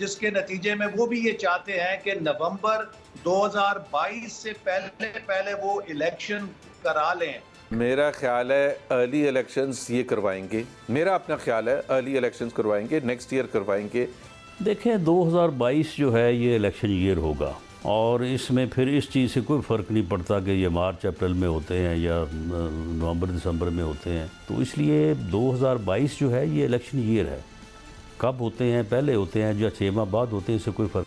جس کے نتیجے میں وہ بھی یہ چاہتے ہیں کہ نومبر 2022 سے پہلے وہ الیکشن کرا لیں. میرا خیال ہے ارلی الیکشنز یہ کروائیں گے. میرا اپنا خیال ہے ارلی الیکشنز کروائیں گے, نیکسٹ ایئر کروائیں گے. دیکھیں 2022 جو ہے یہ الیکشن ایئر ہوگا اور اس میں پھر اس چیز سے کوئی فرق نہیں پڑتا کہ یہ مارچ اپریل میں ہوتے ہیں یا نومبر دسمبر میں ہوتے ہیں. تو اس لیے 2022 جو ہے یہ الیکشن ایئر ہے. کب ہوتے ہیں, پہلے ہوتے ہیں یا 6 ماہ بعد ہوتے ہیں, اس سے کوئی فرق.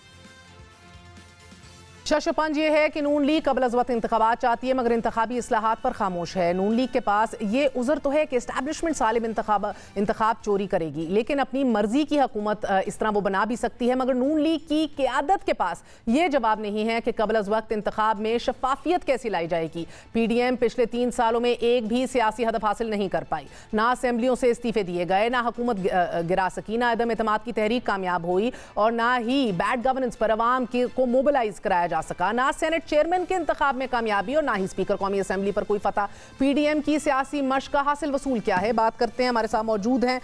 ششپنج یہ ہے کہ نون لیگ قبل از وقت انتخابات چاہتی ہے مگر انتخابی اصلاحات پر خاموش ہے. نون لیگ کے پاس یہ عذر تو ہے کہ اسٹیبلشمنٹ سالم انتخاب چوری کرے گی, لیکن اپنی مرضی کی حکومت اس طرح وہ بنا بھی سکتی ہے. مگر نون لیگ کی قیادت کے پاس یہ جواب نہیں ہے کہ قبل از وقت انتخاب میں شفافیت کیسی لائی جائے گی. پی ڈی ایم پچھلے 3 سالوں میں ایک بھی سیاسی ہدف حاصل نہیں کر پائی. نہ اسمبلیوں سے استعفے دیے گئے, نہ حکومت گرا سکی, نہ عدم اعتماد کی تحریک کامیاب ہوئی, اور نہ ہی بیڈ گورننس پر عوام کو موبلائز کرایا جا سکا. نہ سینٹ چیئرمین کے انتخاب میں کامیابی اور نہ ہی اسپیکر قومی اسمبلی پر کوئی فتح. پی ڈی ایم کی سیاسی مشق کا حاصل وصول کیا ہے, بات کرتے ہیں. ہمارے ساتھ موجود ہیں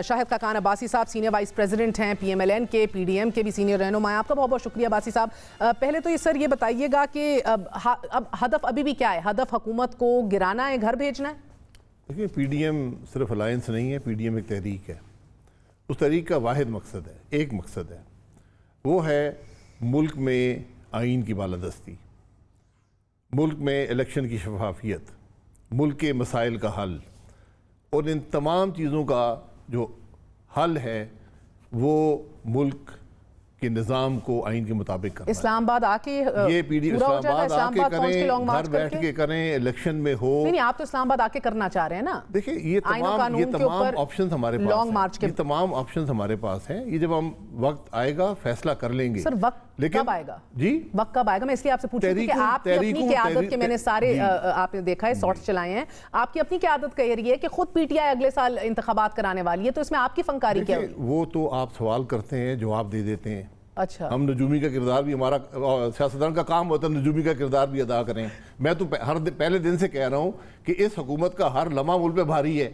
شاہد خاقان عباسی صاحب, سینئر وائس پریزیڈنٹ ہیں پی ایم ایل این کے, پی ڈی ایم کے بھی سینئر رہنما ہیں. آپ کا بہت بہت شکریہ عباسی صاحب. پہلے تو یہ سر یہ بتائیے گا کہ اب ہدف ابھی بھی کیا ہے؟ ہدف حکومت کو گرانا ہے, گھر بھیجنا ہے؟ دیکھیں پی ڈی ایم صرف الائنس نہیں ہے, پی ڈی ایم ایک تحریک ہے. اس تحریک کا واحد مقصد ہے, ایک مقصد ہے, وہ ہے ملک میں آئین کی بالادستی, ملک میں الیکشن کی شفافیت, ملک کے مسائل کا حل, اور ان تمام چیزوں کا جو حل ہے وہ ملک کے نظام کو آئین کے مطابق کرنا. اسلام آباد آ کے یہ پی ڈی اسلام آباد آ کے کریں, گھر بیٹھ کے کریں, الیکشن میں ہو. نہیں آپ تو اسلام آباد آ کے کرنا چاہ رہے ہیں نا. دیکھیں یہ تمام آپشنز ہمارے پاس ہیں, یہ تمام آپشنز ہمارے پاس ہیں. یہ جب ہم وقت آئے گا فیصلہ کر لیں گے. سر وقت کب آئے گا؟ جی وقت کب آئے گا؟ میں اس لیے آپ سے پوچھ رہی ہوں کہ آپ کی اپنی قیادت کے, میں نے سارے آپ نے دیکھا ہے شارٹس چلائے ہیں, آپ کی اپنی قیادت کہہ رہی ہے کہ خود پی ٹی آئی اگلے سال انتخابات کرانے والی ہے, تو اس میں آپ کی فنکاری کیا ہوگی؟ وہ تو آپ سوال کرتے ہیں, جواب دے دیتے ہیں. اچھا, ہم نجومی کا کردار بھی, ہمارا سیاستدان کا کام ہوتا ہے نجومی کا کردار بھی ادا کریں. میں تو پہلے دن سے کہہ رہا ہوں کہ اس حکومت کا ہر لمحہ ملک پہ بھاری ہے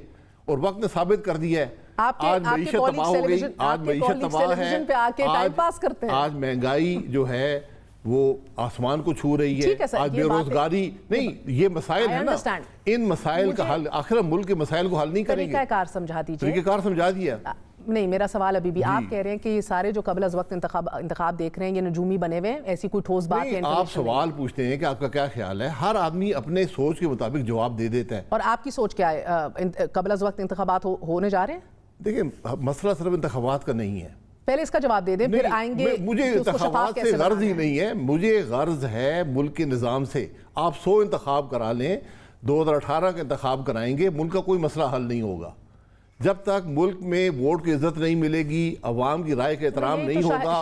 اور وقت نے ثابت کر دیا ہے. آج معیشت تباہ ہو گئی, آج معیشت تباہ ہے, آج مہنگائی جو ہے وہ آسمان کو چھو رہی ہے, آج بے روزگاری نہیں, یہ مسائل ہے نا, ان مسائل کا حل آخر ملک کے مسائل کو حل نہیں کریں گے. طریقہ کار سمجھا دیجیے. طریقہ کار سمجھا دیا. نہیں میرا سوال ابھی بھی, آپ کہہ رہے ہیں کہ یہ سارے جو قبل از وقت انتخاب دیکھ رہے ہیں یہ نجومی بنے ہوئے ہیں, ایسی کوئی ٹھوس بات ہے؟ آپ سوال پوچھتے ہیں کہ آپ کا کیا خیال ہے, ہر آدمی اپنے سوچ کے مطابق جواب دے دیتا ہے. اور آپ کی سوچ کیا ہے؟ قبل از وقت انتخابات ہونے جا رہے ہیں؟ دیکھیں مسئلہ صرف انتخابات کا نہیں ہے, پہلے اس کا جواب دے دیں پھر آئیں گے. مجھے انتخابات سے غرض ہی نہیں ہے, مجھے غرض ہے ملک کے نظام سے. آپ 100 انتخاب کرا لیں, 2018 کا انتخاب کرائیں گے, ملک کا کوئی مسئلہ حل نہیں ہوگا. جب تک ملک میں ووٹ کی عزت نہیں ملے گی, عوام کی رائے کا احترام نہیں ہوگا.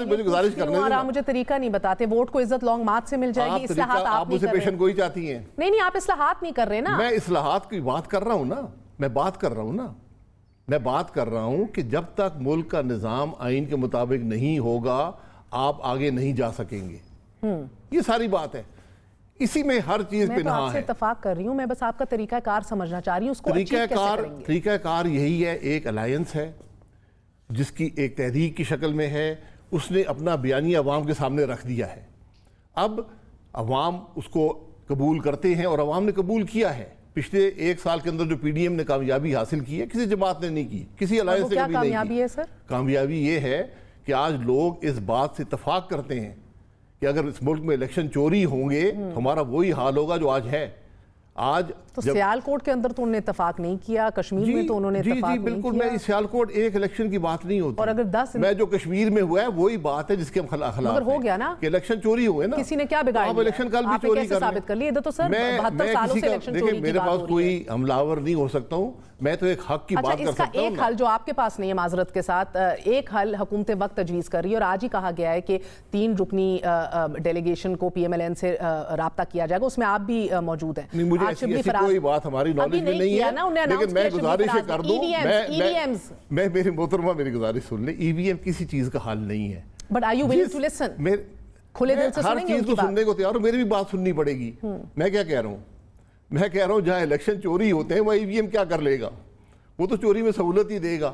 مجھے گزارش کرنے دیں, مجھے طریقہ نہیں بتاتے. ووٹ کو عزت لانگ مارچ سے مل جائے گی, اصلاحات آپ مجھ سے پیشن گوئی چاہتی ہیں. نہیں آپ اصلاحات نہیں کر رہے نا. میں اصلاحات کی بات کر رہا ہوں نا, میں بات کر رہا ہوں کہ جب تک ملک کا نظام آئین کے مطابق نہیں ہوگا آپ آگے نہیں جا سکیں گے. یہ ساری بات ہے, اسی میں ہر چیز پہ نہا ہے. میں آپ سے اتفاق کر رہی ہوں, میں بس آپ کا طریقہ کار سمجھنا چاہ رہی ہوں, اس کو اچیو کیسے کریں گے؟ طریقہ کار یہی ہے, ایک الائنس ہے جس کی ایک تحریک کی شکل میں ہے, اس نے اپنا بیانیہ عوام کے سامنے رکھ دیا ہے. اب عوام اس کو قبول کرتے ہیں اور عوام نے قبول کیا ہے. پچھلے 1 سال کے اندر جو پی ڈی ایم نے کامیابی حاصل کی ہے کسی جماعت نے نہیں کی, کسی الائنس نے کبھی نہیں کی. کامیابی ہے سر؟ کامیابی یہ ہے کہ آج لوگ اس بات سے اتفاق کرتے ہیں کہ اگر اس ملک میں الیکشن چوری ہوں گے تو ہمارا وہی حال ہوگا جو آج ہے. آج تو سیالکوٹ کے اندر تو انہوں نے اتفاق نہیں کیا, کشمیر میں تو انہوں نے اتفاق نہیں کیا. بالکل, میں سیالکوٹ ایک الیکشن کی بات نہیں ہوتی, اور اگر 10 میں جو کشمیر میں ہوا ہے وہی بات ہے جس کے ہم خلاف ہیں. مگر ہو گیا نا کہ الیکشن چوری ہوئے نا, کسی نے کیا بگاڑ لیا؟ آپ الیکشن کل بھی چوری کر ثابت کر لیے. ادھر تو سر 72 سالوں سے الیکشن چوری کی بات ہو رہی ہے. میرے پاس کوئی حملہ آور نہیں ہو سکتا ہوں, میں تو ایک حق کی بات کر سکتا ہوں. اس کا ایک حل جو آپ کے پاس نہیں ہے معذرت کے ساتھ, ایک حل حکومت وقت تجویز کر رہی ہے, اور آج ہی کہا گیا ہے کہ 3 رکنی ڈیلیگیشن کو پی ایم ایل این سے رابطہ کیا جائے گا, اس میں آپ بھی موجود ہیں. مجھے ایسی کوئی بات ہماری نالج میں نہیں ہے, لیکن میں گزارش کر دوں, میں میری محترمہ میری گزارش سن لیں, ای وی ایم کسی چیز کا حل نہیں ہے. But are you willing to listen? کھلے دل سے ہر چیز کو سننے کو تیار ہوں, میری بھی بات سننی پڑے گی. میں کیا کہہ رہا ہوں, میں کہہ رہا ہوں جہاں الیکشن چوری ہوتے ہیں وہ ای وی ایم کیا کر لے گا, وہ تو چوری میں سہولت ہی دے گا.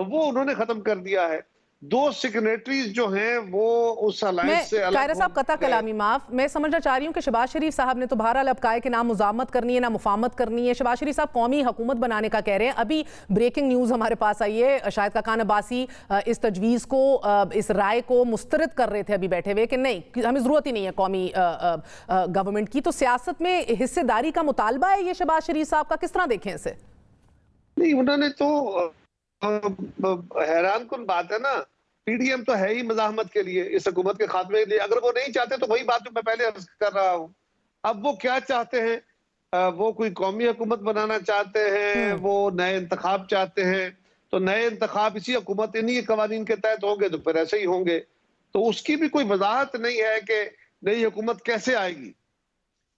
وہ انہوں نے ختم کر دیا ہے. 2 سیکنیٹریز جو ہیں وہ اس الائنس سے الگ. قاہرہ صاحب قطع کلامی معاف، میں سمجھنا چاہ رہی ہوں کہ شہباز شریف صاحب نے تو بہرحال اب کہا ہے کہ نہ مزاحمت کرنی ہے نہ مفاہمت کرنی ہے. شہباز شریف صاحب قومی حکومت بنانے کا کہہ رہے ہیں. ابھی بریکنگ نیوز ہمارے پاس آئی ہے، شاہد خاقان عباسی اس تجویز کو، اس رائے کو مسترد کر رہے تھے ابھی بیٹھے ہوئے کہ نہیں، ہمیں ضرورت ہی نہیں ہے قومی گورنمنٹ کی. تو سیاست میں حصے داری کا مطالبہ ہے یہ شہباز شریف صاحب کا، کس طرح دیکھیں اسے؟ نہیں، انہوں نے تو حیران کن بات ہے نا، پی ڈی ایم تو ہے ہی مزاحمت کے لیے، اس حکومت کے خاتمے کے لیے. اگر وہ نہیں چاہتے تو وہی بات جو میں پہلے عرض کر رہا ہوں. اب وہ کیا چاہتے ہیں؟ وہ کوئی قومی حکومت بنانا چاہتے ہیں، وہ نئے انتخاب چاہتے ہیں. تو نئے انتخاب اسی حکومت انہی قوانین کے تحت ہوں گے تو پھر ایسے ہی ہوں گے. تو اس کی بھی کوئی وضاحت نہیں ہے کہ نئی حکومت کیسے آئے گی.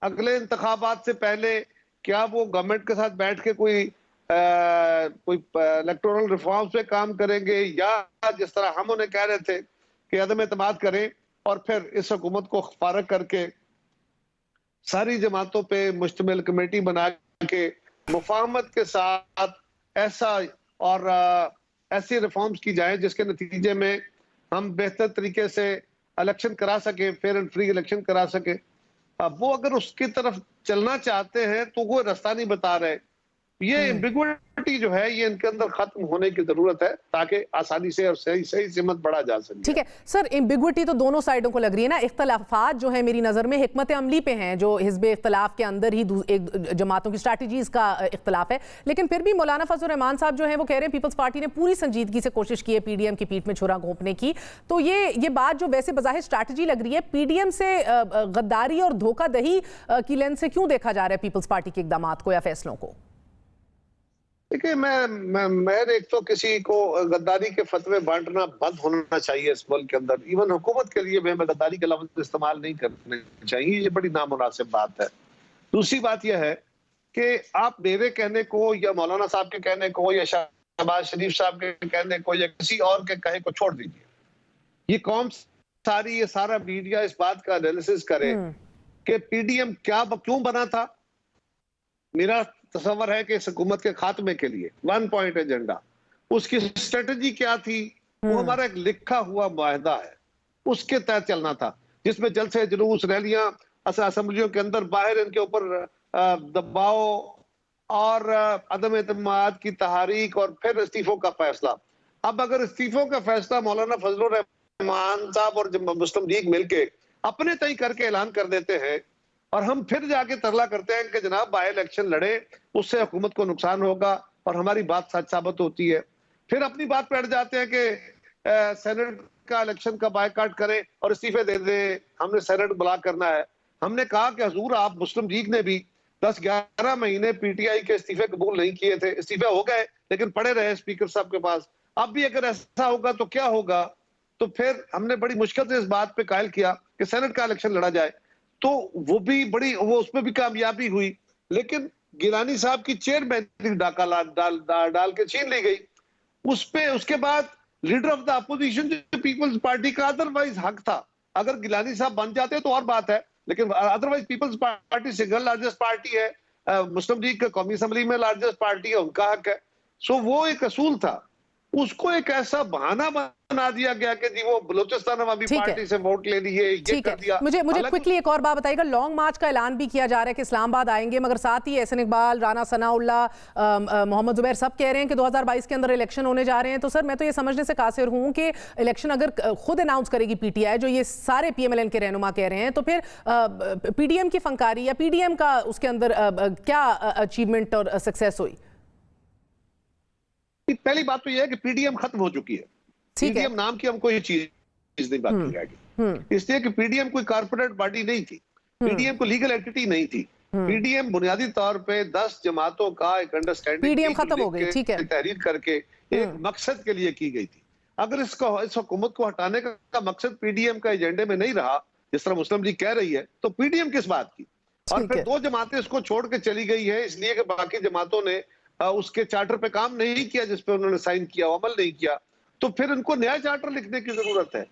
اگلے انتخابات سے پہلے کیا وہ گورنمنٹ کے ساتھ بیٹھ کے کوئی الیکٹورل ریفارمز پہ کام کریں گے، یا جس طرح ہم انہیں کہہ رہے تھے کہ عدم اعتماد کریں اور پھر اس حکومت کو فارغ کر کے ساری جماعتوں پہ مشتمل کمیٹی بنا کے مفاہمت کے ساتھ ایسا اور ایسی ریفارمز کی جائیں جس کے نتیجے میں ہم بہتر طریقے سے الیکشن کرا سکیں، فیئر اینڈ فری الیکشن کرا سکیں. اب وہ اگر اس کی طرف چلنا چاہتے ہیں تو وہ راستہ نہیں بتا رہے. یہ ایمبیگوٹی جو ہے یہ ان کے اندر ختم ہونے کی ضرورت ہے تاکہ آسانی سے اور صحیح سمت بڑھا جا سکے. ٹھیک ہے سر، ایمبیگوٹی تو دونوں سائڈوں کو لگ رہی ہے نا. اختلافات جو ہیں میری نظر میں حکمت عملی پہ ہیں، جو حزب اختلاف کے اندر ہی ایک جماعتوں کی اسٹریٹجیز کا اختلاف ہے. لیکن پھر بھی مولانا فضل الرحمان صاحب جو ہیں وہ کہہ رہے ہیں پیپلز پارٹی نے پوری سنجیدگی سے کوشش کی ہے پی ڈی ایم کی پیٹھ میں چھرا گھونپنے کی. تو یہ بات جو ویسے بظاہر اسٹریٹجی لگ رہی ہے، پی ڈی ایم سے غداری اور دھوکہ دہی کی لینس سے کیوں دیکھا جا رہا ہے پیپلز پارٹی کے اقدامات کو یا فیصلوں کو؟ دیکھیں، میں ایک تو کسی کو غداری کے فتوے بانٹنا بند ہونا چاہیے اس ملک کے اندر. ایون حکومت کے لیے میں غداری کا لفظ استعمال نہیں کرنے چاہیے، یہ بڑی نامناسب بات ہے. دوسری بات یہ ہے کہ آپ میرے کہنے کو یا مولانا صاحب کے کہنے کو یا شہباز شریف صاحب کے کہنے کو یا کسی اور کے کہے کو چھوڑ دیجیے. یہ قوم ساری، یہ سارا میڈیا اس بات کا انالیسس کرے کہ پی ڈی ایم کیوں بنا تھا. میرا تصور ہے کہ اس حکومت کے خاتمے کے لیے 1 پوائنٹ ایجنڈا، اس کی اسٹریٹجی کیا تھی، وہ ہمارا ایک لکھا ہوا معاہدہ ہے، اس کے تحت چلنا تھا، جس میں جلسے جلوس، ریلیاں، اسمبلیوں کے اندر باہر ان کے اوپر دباؤ اور عدم اعتماد کی تحریک اور پھر استعفوں کا فیصلہ. اب اگر استعفوں کا فیصلہ مولانا فضل الرحمان صاحب اور مسلم لیگ مل کے اپنے تئیں کر کے اعلان کر دیتے ہیں اور ہم پھر جا کے ترلا کرتے ہیں کہ جناب بائی الیکشن لڑے، اس سے حکومت کو نقصان ہوگا اور ہماری بات سچ ثابت ہوتی ہے، پھر اپنی بات پہ اڑ جاتے ہیں کہ سینٹ کا الیکشن کا بائیکاٹ کریں اور استعفے دے دیں، ہم نے سینٹ بلاک کرنا ہے. ہم نے کہا کہ حضور آپ مسلم لیگ نے بھی 10-11 مہینے پی ٹی آئی کے استعفے قبول نہیں کیے تھے، استعفے ہو گئے لیکن پڑے رہے اسپیکر صاحب کے پاس. اب بھی اگر ایسا ہوگا تو کیا ہوگا؟ تو پھر ہم نے بڑی مشکل سے اس بات پہ قائل کیا کہ سینٹ کا الیکشن لڑا جائے. تو وہ اس میں بھی کامیابی ہوئی، لیکن گیلانی صاحب کی چیئرمین ڈاکہ ڈال کے چھین لی گئی. اس کے بعد لیڈر آف دا اپوزیشن جو پیپلز پارٹی کا ادروائز حق تھا، اگر گیلانی صاحب بن جاتے تو اور بات ہے، لیکن otherwise Peoples Party single largest party ہے، مسلم لیگ قومی اسمبلی میں لارجسٹ پارٹی ہے، ان کا حق ہے. سو وہ ایک اصول تھا، اس کو ایک ایسا بہانہ بنا دیا گیا کہ جی وہ بلوچستان عوامی پارٹی سے ووٹ لے لیے، یہ کر دیا. مجھے کوئکلی ایک اور بات بتائیے گا. لانگ مارچ کا اعلان بھی کیا جا رہا ہے کہ اسلام آباد آئیں گے، مگر ساتھ ہی احسن اقبال، رانا ثناء اللہ، محمد زبیر سب کہہ رہے ہیں کہ 2022 کے اندر الیکشن ہونے جا رہے ہیں. تو سر میں تو یہ سمجھنے سے قاصر ہوں کہ الیکشن اگر خود اناؤنس کرے گی پی ٹی آئی، جو یہ سارے پی ایم ایل این کے رہنما کہہ رہے ہیں، تو پھر پی ڈی ایم کی فنکاری یا پی ڈی ایم کا اس کے اندر کیا اچیومنٹ اور سکسیس ہوئی؟ پہلی بات تو یہ ہے کہ پی ڈی ایم ختم ہو چکی ہے. پی ڈی ایم نام کی ہم کو یہ چیز نہیں باقی رہ گئی، اس لیے کہ پی ڈی ایم کوئی کارپوریٹ باڈی نہیں تھی، پی ڈی ایم کوئی لیگل اینٹی نہیں تھی. پی ڈی ایم بنیادی طور پہ 10 جماعتوں کا ایک انڈرسٹینڈنگ تحریر کر کے ایک مقصد کے لیے کی گئی تھی. اگر اس حکومت کو ہٹانے کا مقصد پی ڈی ایم کا ایجنڈے میں نہیں رہا، جس طرح مسلم لیگ کہہ رہی ہے، تو پی ڈی ایم کس بات کی؟ اور پھر 2 جماعتیں اس کو چھوڑ کے چلی گئی ہے اس لیے کہ باقی جماعتوں نے اس کے چارٹر پہ کام نہیں کیا جس پہ انہوں نے سائن کیا، عمل نہیں کیا. تو پھر ان کو نیا چارٹر لکھنے کی ضرورت ہے.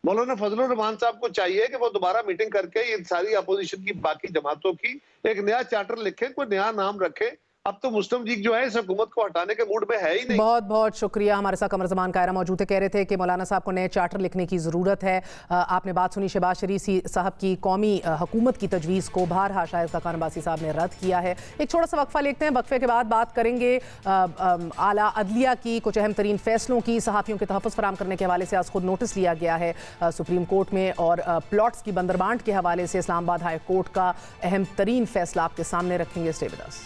مولانا فضل الرحمان صاحب کو چاہیے کہ وہ دوبارہ میٹنگ کر کے یہ ساری اپوزیشن کی باقی جماعتوں کی ایک نیا چارٹر لکھیں، کوئی نیا نام رکھیں اب تو مسلم لیگ جو ہے اس حکومت کو ہٹانے کے موڈ میں ہے ہی نہیں. بہت بہت شکریہ. ہمارے ساتھ قمر زمان کائرہ موجود تھے. کہہ رہے تھے کہ مولانا صاحب کو نئے چارٹر لکھنے کی ضرورت ہے. آپ نے بات سنی شہباز شریف صاحب کی قومی حکومت کی تجویز کو بہرحال شاہد خاقان عباسی صاحب نے رد کیا ہے. ایک چھوٹا سا وقفہ لیتے ہیں, وقفے کے بعد بات کریں گے اعلیٰ عدلیہ کی کچھ اہم ترین فیصلوں کی. صحافیوں کے تحفظ فراہم کرنے کے حوالے سے آج خود نوٹس لیا گیا ہے سپریم کورٹ میں, اور پلاٹس کی بندربانٹ کے حوالے سے اسلام آباد ہائی کورٹ کا اہم ترین فیصلہ آپ کے سامنے رکھیں گے. Stay with us.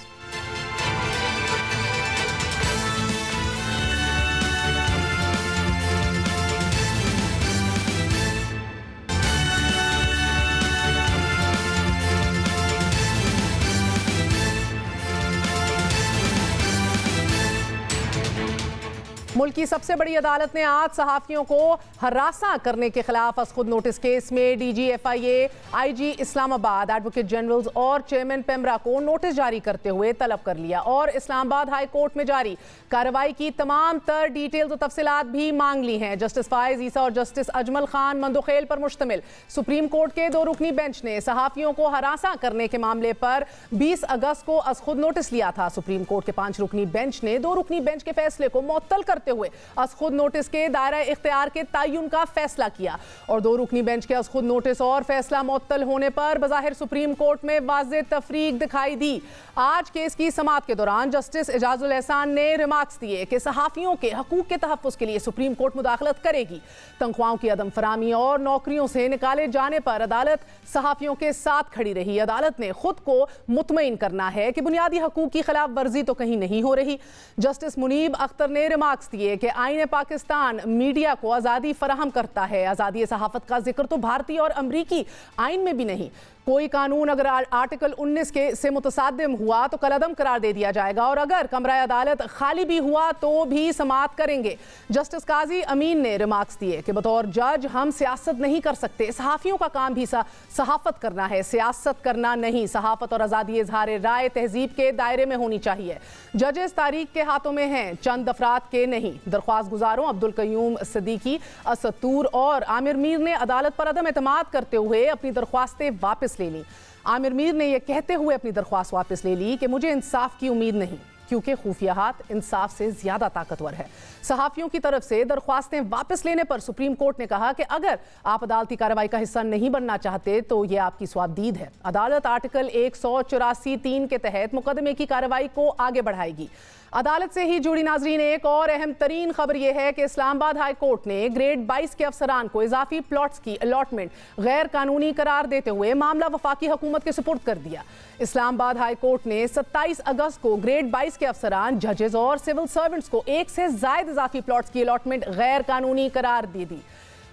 ملک کی سب سے بڑی عدالت نے آج صحافیوں کو ہراساں کرنے کے خلاف از خود نوٹس کیس میں ڈی جی FIA, IG اسلام آباد, ایڈوکیٹ جنرلز اور چیئرمین پیمرا کو نوٹس جاری کرتے ہوئے طلب کر لیا, اور اسلام آباد ہائی کورٹ میں جاری کارروائی کی تمام تر ڈیٹیلز و تفصیلات بھی مانگ لی ہیں. جسٹس فائز عیسیٰ اور جسٹس اجمل خان مندوخیل پر مشتمل سپریم کورٹ کے 2 رکنی بینچ نے صحافیوں کو ہراساں کرنے کے معاملے پر 20 اگست کو از خود نوٹس لیا تھا. سپریم کورٹ کے 5 رکنی بینچ نے 2 رکنی بینچ کے فیصلے کو معطل کرتے ہوئے از خود نوٹس کے دائرہ اختیار کے تعین کا فیصلہ کیا, اور 2 رکنی بینچ کے از خود نوٹس اور فیصلہ معطل ہونے پر بظاہر سپریم کورٹ میں واضح تفریق دکھائی دی. آج کیس کی سماعت کے دوران جسٹس اعجاز الاحسان نے ریمارکس دیے کہ صحافیوں کے حقوق کے تحفظ کے لیے سپریم کورٹ مداخلت کرے گی. تنخواہوں کی عدم فراہمی اور نوکریوں سے نکالے جانے پر عدالت صحافیوں کے ساتھ کھڑی رہی. عدالت نے خود کو مطمئن کرنا ہے کہ بنیادی حقوق کی خلاف ورزی تو کہیں نہیں ہو رہی. جسٹس منیب اختر نے ریمارکس دیے کہ آئین پاکستان میڈیا کو آزادی فراہم کرتا ہے. آزادی صحافت کا ذکر تو بھارتی اور امریکی آئین میں بھی نہیں. کوئی قانون اگر آرٹیکل 19 سے متصادم ہوا تو کالعدم قرار دے دیا جائے گا, اور اگر کمرہ عدالت خالی بھی ہوا تو بھی سماعت کریں گے. جسٹس قاضی امین نے ریمارکس دیے کہ بطور جج ہم سیاست نہیں کر سکتے. صحافیوں کا کام بھی صحافت کرنا ہے, سیاست کرنا نہیں. صحافت اور آزادی اظہار رائے تہذیب کے دائرے میں ہونی چاہیے. ججز تاریخ کے ہاتھوں میں ہیں, چند افراد کے نہیں. درخواست گزاروں عبدالقیوم صدیقی, اسد طور اور عامر میر نے عدالت پر عدم اعتماد کرتے ہوئے اپنی درخواستیں واپس لے لی. عامر میر نے یہ کہتے ہوئے اپنی درخواست واپس لے لی کہ مجھے انصاف کی امید نہیں, کیونکہ خفیہ ہاتھ انصاف سے زیادہ طاقتور ہے. صحافیوں کی طرف سے درخواستیں واپس لینے پر سپریم کورٹ نے کہا کہ اگر آپ عدالتی کارروائی کا حصہ نہیں بننا چاہتے تو یہ آپ کی صوابدید ہے. عدالت آرٹیکل 184(3) کے تحت مقدمے کی کارروائی کو آگے بڑھائے گی. عدالت سے ہی جڑی ناظرین ایک اور اہم ترین خبر یہ ہے کہ اسلام آباد ہائی کورٹ نے گریڈ 22 کے افسران کو اضافی پلاٹس کی الاٹمنٹ غیر قانونی قرار دیتے ہوئے معاملہ وفاقی حکومت کے سپرد کر دیا. اسلام آباد ہائی کورٹ نے 27 اگست کو گریڈ 22 کے افسران, ججز اور سول سرونٹس کو 1 سے زائد اضافی پلاٹس کی الاٹمنٹ غیر قانونی قرار دے دی.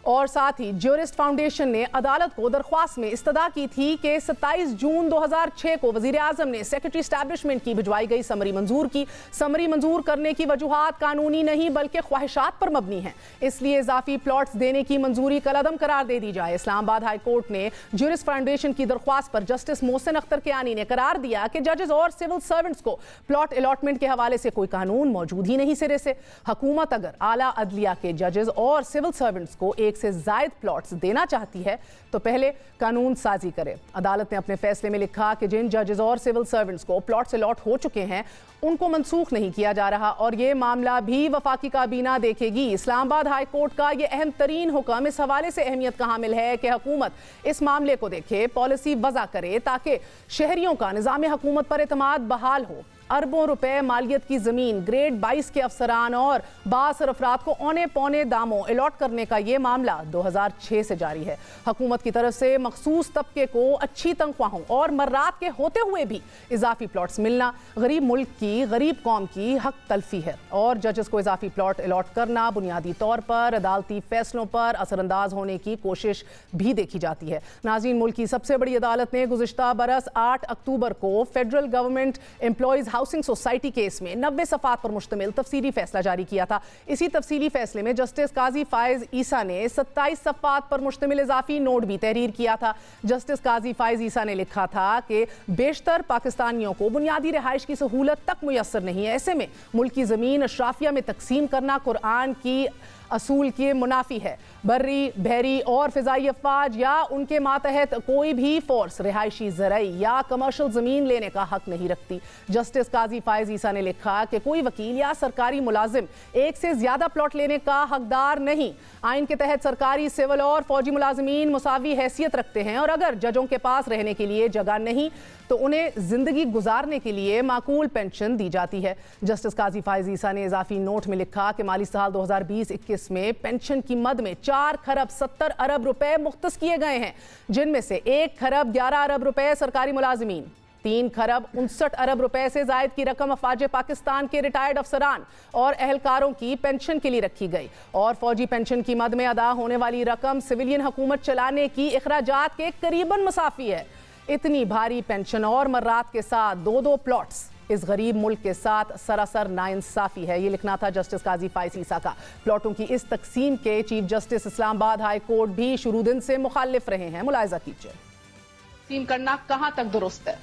اور ساتھ ہی جورسٹ فاؤنڈیشن نے عدالت کو درخواست میں استدعا کی تھی کہ 27 جون 2006 کو وزیر اعظم نے سیکرٹری اسٹیبلشمنٹ کی بھجوائی گئی سمری منظور کی. سمری منظور کرنے کی وجوہات قانونی نہیں بلکہ خواہشات پر مبنی ہیں, اس لیے اضافی پلاٹس دینے کی منظوری کالعدم قرار دے دی جائے. اسلام آباد ہائی کورٹ نے جورسٹ فاؤنڈیشن کی درخواست پر جسٹس محسن اختر کیانی نے قرار دیا کہ ججز اور سول سرونٹس کو پلاٹ الاٹمنٹ کے حوالے سے کوئی قانون موجود ہی نہیں سرے سے. حکومت اگر اعلیٰ عدلیہ کے ججز اور سول سرونٹس کو 1 سے زائد پلاٹس دینا چاہتی ہے تو پہلے قانون سازی کرے. عدالت نے اپنے فیصلے میں لکھا کہ جن ججز اور سول سرونٹس کو پلاٹس الاٹ ہو چکے ہیں ان کو منسوخ نہیں کیا جا رہا, اور یہ معاملہ بھی وفاقی کابینہ دیکھے گی. اسلام آباد ہائی کورٹ کا یہ اہم ترین حکم اس حوالے سے اہمیت کا حامل ہے کہ حکومت اس معاملے کو دیکھے, پالیسی وضع کرے تاکہ شہریوں کا نظام حکومت پر اعتماد بحال ہو. اربوں روپے مالیت کی زمین گریڈ 22 کے افسران اور بااثر افراد کو اونے پونے داموں الاٹ کرنے کا یہ معاملہ 2006 سے جاری ہے. حکومت کی طرف سے مخصوص طبقے کو اچھی تنخواہوں اور مرات کے ہوتے ہوئے بھی اضافی پلاٹس ملنا غریب ملک کی, غریب قوم کی حق تلفی ہے, اور ججز کو اضافی پلاٹ الاٹ کرنا بنیادی طور پر عدالتی فیصلوں پر اثر انداز ہونے کی کوشش بھی دیکھی جاتی ہے. ناظرین, ملک کی سب سے بڑی عدالت نے گزشتہ برس 8 اکتوبر کو federal government employees housing society case میں 90 صفحات پر مشتمل تفصیلی فیصلہ جاری کیا تھا. اسی تفصیلی فیصلے میں جسٹس قاضی فائز عیسیٰ نے 27 صفحات پر مشتمل اضافی نوٹ بھی تحریر کیا تھا. جسٹس قاضی فائز عیسیٰ نے لکھا تھا کہ بیشتر پاکستانیوں کو بنیادی رہائش کی سہولت تک میسر نہیں ہے. ایسے میں ملک کی زمین اشرافیہ میں تقسیم کرنا قرآن کی اصول کے منافی ہے۔ بری، بحری اور فضائی افواج یا ان کے ماتحت کوئی بھی فورس رہائشی، زرعی یا کمرشل زمین لینے کا حق نہیں رکھتی۔ جسٹس قاضی فائز عیسیٰ نے لکھا کہ کوئی وکیل یا سرکاری ملازم ایک سے زیادہ پلاٹ لینے کا حقدار نہیں۔ آئین کے تحت سرکاری، سول اور فوجی ملازمین مساوی حیثیت رکھتے ہیں، اور اگر ججوں کے پاس رہنے کے لیے جگہ نہیں تو انہیں زندگی گزارنے کے لیے معقول پینشن دی جاتی ہے۔ جسٹس قاضی فائز عیسیٰ نے اضافی نوٹ میں لکھا کہ مالی سال 2020-21 میں پینشن کی مد میں 4 کھرب 70 ارب روپے مختص کیے گئے ہیں، جن میں سے 1 کھرب 11 ارب روپے سرکاری ملازمین، 3 کھرب 59 ارب روپے سے زائد کی رقم افواج پاکستان کے ریٹائرڈ افسران اور اہلکاروں کی پینشن کے لیے رکھی گئی، اور فوجی پینشن کی مد میں ادا ہونے والی رقم سویلین حکومت چلانے کی اخراجات کے قریباً مساوی ہے۔ اتنی بھاری پینشن اور مرات کے ساتھ 2 پلاٹس اس غریب ملک کے ساتھ سراسر ناانصافی ہے، یہ لکھنا تھا جسٹس قاضی فائز عیسیٰ کا۔ پلاٹوں کی اس تقسیم کے چیف جسٹس اسلام آباد ہائی کورٹ بھی شروع دن سے مخالف رہے ہیں۔ ملاحظہ کیجیے۔ تقسیم کرنا کہاں تک درست ہے؟